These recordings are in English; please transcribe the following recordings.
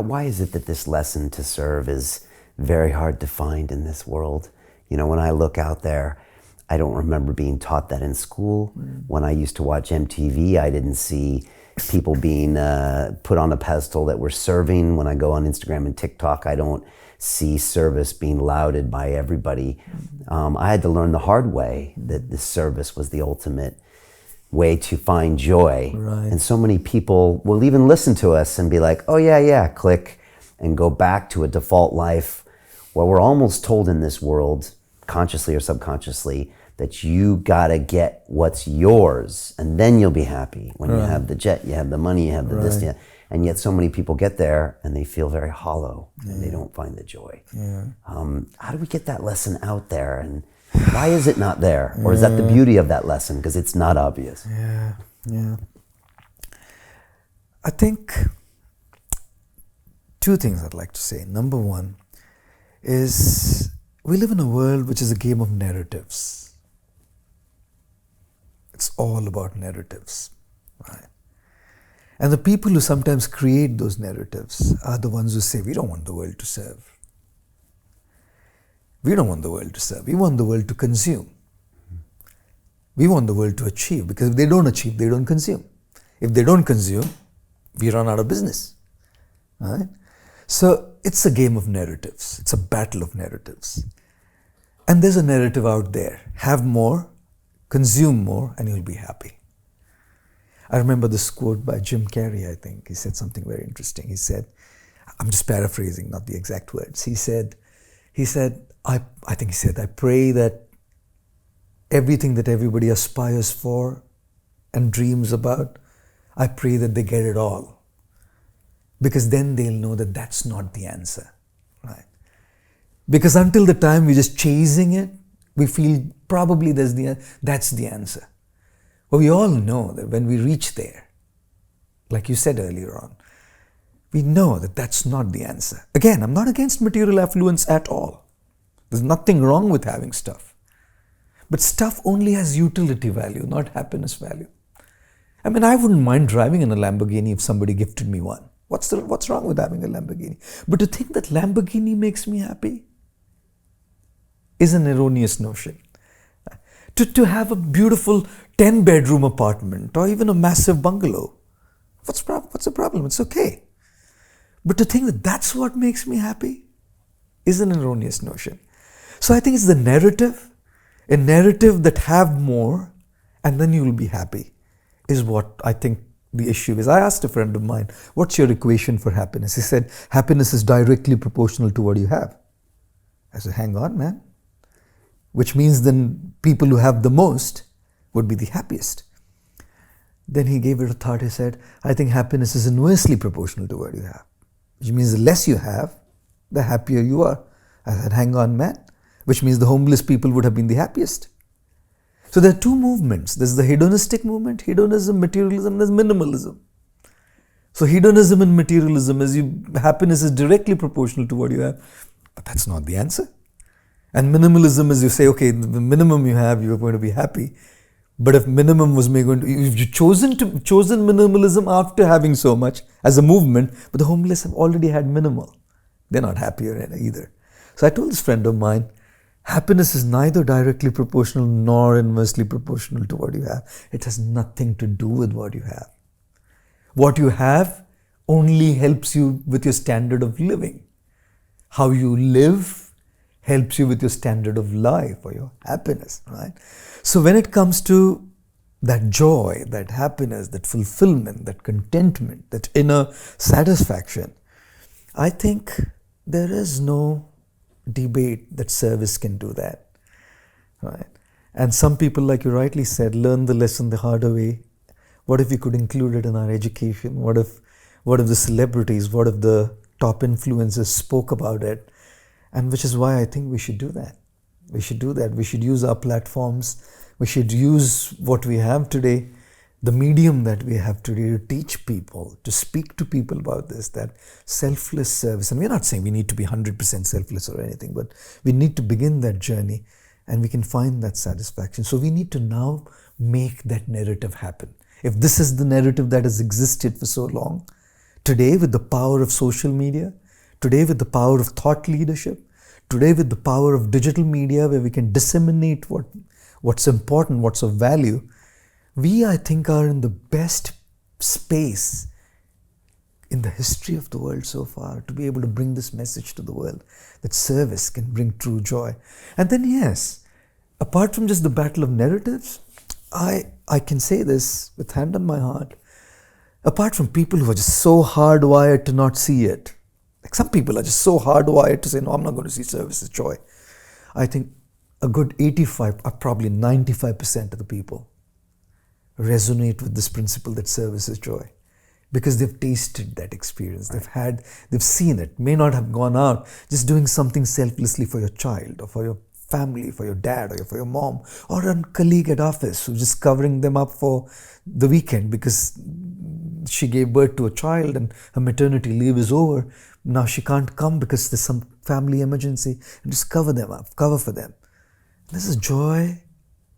why is it that this lesson to serve is very hard to find in this world? You know, when I look out there, I don't remember being taught that in school. When I used to watch MTV, I didn't see people being put on a pedestal that were serving. When I go on Instagram and TikTok, I don't see service being lauded by everybody. I had to learn the hard way that the service was the ultimate way to find joy. Right. And so many people will even listen to us and be like, oh yeah, click, and go back to a default life where we're almost told in this world, consciously or subconsciously, that you gotta get what's yours and then you'll be happy. When you have the jet, you have the money, you have the this, and yet so many people get there and they feel very hollow and they don't find the joy. How do we get that lesson out there, and why is it not there? Or is that the beauty of that lesson, because it's not obvious? Yeah. I think two things I'd like to say. Number one is we live in a world which is a game of narratives. It's all about narratives, right? And the people who sometimes create those narratives are the ones who say, we don't want the world to serve. We don't want the world to serve. We want the world to consume. We want the world to achieve, because if they don't achieve, they don't consume. If they don't consume, we run out of business, right? So it's a game of narratives. It's a battle of narratives. And there's a narrative out there. Have more, consume more, and you'll be happy. I remember this quote by Jim Carrey, I think. He said something very interesting. He said, I'm just paraphrasing, not the exact words. He said, I pray that everything that everybody aspires for and dreams about, I pray that they get it all. Because then they'll know that that's not the answer, right? Because until the time we're just chasing it, we feel probably that's the answer. But we all know that when we reach there, like you said earlier on, we know that that's not the answer. Again, I'm not against material affluence at all. There's nothing wrong with having stuff. But stuff only has utility value, not happiness value. I mean, I wouldn't mind driving in a Lamborghini if somebody gifted me one. What's wrong with having a Lamborghini? But to think that Lamborghini makes me happy is an erroneous notion. To have a beautiful 10-bedroom apartment or even a massive bungalow, what's the problem? It's okay. But to think that that's what makes me happy is an erroneous notion. So I think it's the narrative, a narrative that have more and then you will be happy is what I think the issue is. I asked a friend of mine, what's your equation for happiness? He said, happiness is directly proportional to what you have. I said, hang on, man. Which means then people who have the most would be the happiest. Then he gave it a thought. He said, I think happiness is inversely proportional to what you have. Which means the less you have, the happier you are. I said, hang on, man. Which means the homeless people would have been the happiest. So there are two movements. There's the hedonistic movement, hedonism, materialism, there's minimalism. So hedonism and materialism, happiness is directly proportional to what you have. But that's not the answer. And minimalism is you say, okay, the minimum you have, you're going to be happy. But if minimum was if you've chosen minimalism after having so much as a movement, but the homeless have already had minimal. They're not happier either. So I told this friend of mine, happiness is neither directly proportional nor inversely proportional to what you have. It has nothing to do with what you have. What you have only helps you with your standard of living. How you live helps you with your standard of life or your happiness, right? So when it comes to that joy, that happiness, that fulfillment, that contentment, that inner satisfaction, I think there is no debate that service can do that, right? And some people, like you rightly said, learn the lesson the harder way. What if we could include it in our education? What if the celebrities, what if the top influencers spoke about it? And which is why I think we should do that. We should do that. We should use our platforms. We should use what we have today, the medium that we have today, to teach people, to speak to people about this, that selfless service. And we're not saying we need to be 100% selfless or anything, but we need to begin that journey and we can find that satisfaction. So we need to now make that narrative happen. If this is the narrative that has existed for so long, Today, with the power of social media, today with the power of thought leadership, today with the power of digital media where we can disseminate what's important, what's of value, we, I think, are in the best space in the history of the world so far to be able to bring this message to the world, that service can bring true joy. And then yes, apart from just the battle of narratives, I can say this with hand on my heart, apart from people who are just so hardwired to not see it, like some people are just so hardwired to say, no, I'm not going to see service as joy. I think a good 85, or probably 95% of the people resonate with this principle that service is joy. Because they've tasted that experience, they've seen it, may not have gone out, just doing something selflessly for your child or for your family, for your dad or for your mom, or a colleague at office who's just covering them up for the weekend because she gave birth to a child and her maternity leave is over. Now she can't come because there's some family emergency, and just cover them up, cover for them. This is joy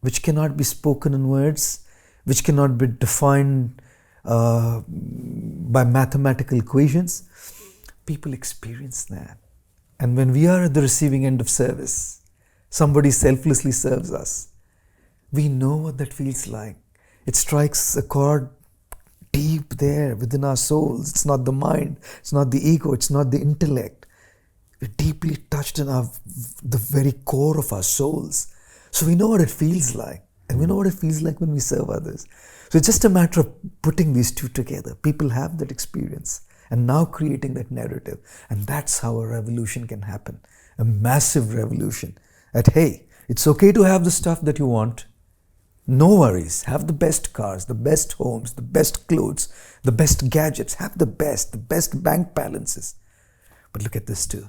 which cannot be spoken in words, which cannot be defined by mathematical equations. People experience that. And when we are at the receiving end of service, somebody selflessly serves us, we know what that feels like. It strikes a chord deep there within our souls. It's not the mind, it's not the ego, it's not the intellect. We're deeply touched in the very core of our souls. So we know what it feels like. And we know what it feels like when we serve others. So it's just a matter of putting these two together. People have that experience and now creating that narrative. And that's how a revolution can happen. A massive revolution. That, hey, it's okay to have the stuff that you want. No worries. Have the best cars, the best homes, the best clothes, the best gadgets. Have the best bank balances. But look at this too.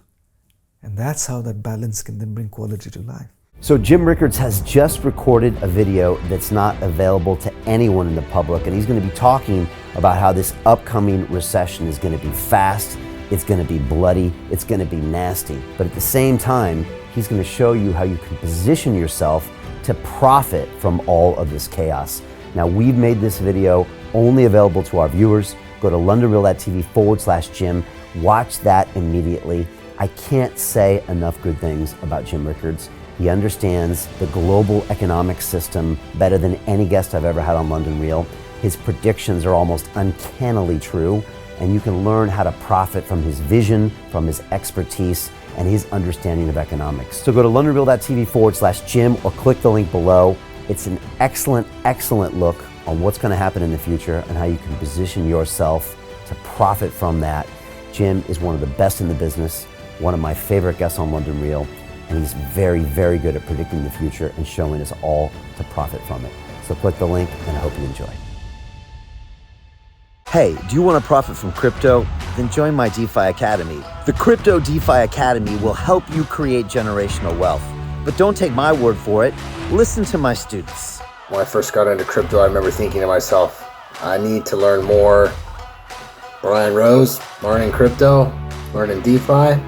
And that's how that balance can then bring quality to life. So Jim Rickards has just recorded a video that's not available to anyone in the public, and he's going to be talking about how this upcoming recession is going to be fast, it's going to be bloody, it's going to be nasty. But at the same time, he's going to show you how you can position yourself to profit from all of this chaos. Now, we've made this video only available to our viewers. Go to londonreal.tv/Jim. Watch that immediately. I can't say enough good things about Jim Rickards. He understands the global economic system better than any guest I've ever had on London Real. His predictions are almost uncannily true, and you can learn how to profit from his vision, from his expertise, and his understanding of economics. So go to londonreal.tv/Jim or click the link below. It's an excellent, excellent look on what's going to happen in the future and how you can position yourself to profit from that. Jim is one of the best in the business, one of my favorite guests on London Real. And he's very, very good at predicting the future and showing us all to profit from it. So click the link, and I hope you enjoy. Hey, do you want to profit from crypto? Then join my DeFi Academy. The Crypto DeFi Academy will help you create generational wealth. But don't take my word for it. Listen to my students. When I first got into crypto, I remember thinking to myself, I need to learn more. Brian Rose, learning crypto, learning DeFi,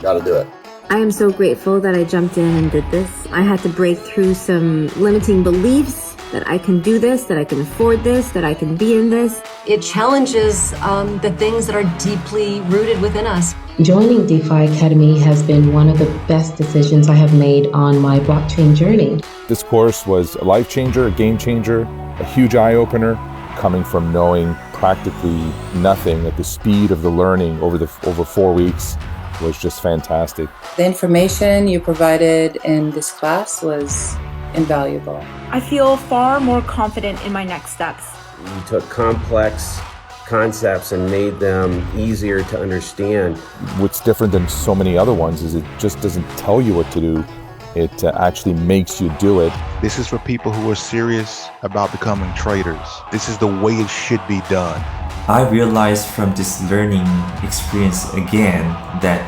got to do it. I am so grateful that I jumped in and did this. I had to break through some limiting beliefs that I can do this, that I can afford this, that I can be in this. It challenges the things that are deeply rooted within us. Joining DeFi Academy has been one of the best decisions I have made on my blockchain journey. This course was a life changer, a game changer, a huge eye-opener, coming from knowing practically nothing at the speed of the learning over 4 weeks. Was just fantastic. The information you provided in this class was invaluable. I feel far more confident in my next steps. You took complex concepts and made them easier to understand. What's different than so many other ones is it just doesn't tell you what to do. It actually makes you do it. This is for people who are serious about becoming traders. This is the way it should be done. I realized from this learning experience again that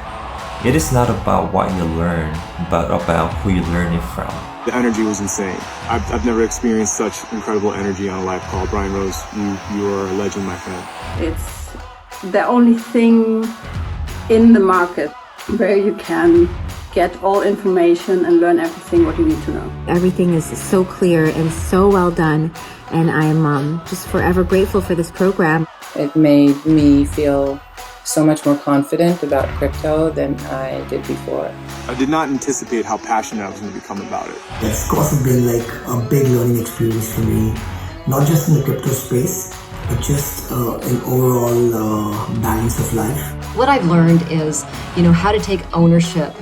it is not about what you learn, but about who you learn it from. The energy was insane. I've never experienced such incredible energy on a live call. Brian Rose, you are a legend, my friend. It's the only thing in the market where you can get all information and learn everything what you need to know. Everything is so clear and so well done, and I am just forever grateful for this program. It made me feel so much more confident about crypto than I did before. I did not anticipate how passionate I was going to become about it. It's also been like a big learning experience for me, not just in the crypto space, but just an overall balance of life. What I've learned is, how to take ownership,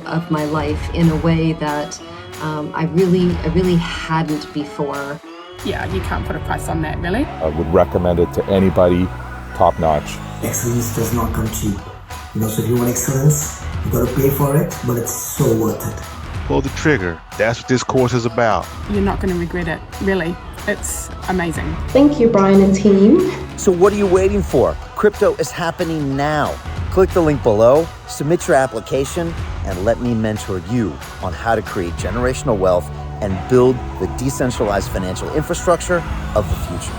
of my life in a way that I really hadn't before. Yeah, you can't put a price on that, really. I would recommend it to anybody, top notch. Excellence does not come cheap. So if you want excellence, you got to pay for it, but it's so worth it. Pull the trigger. That's what this course is about. You're not going to regret it, really. It's amazing. Thank you, Brian and team. So what are you waiting for? Crypto is happening now. Click the link below, submit your application, and let me mentor you on how to create generational wealth and build the decentralized financial infrastructure of the future.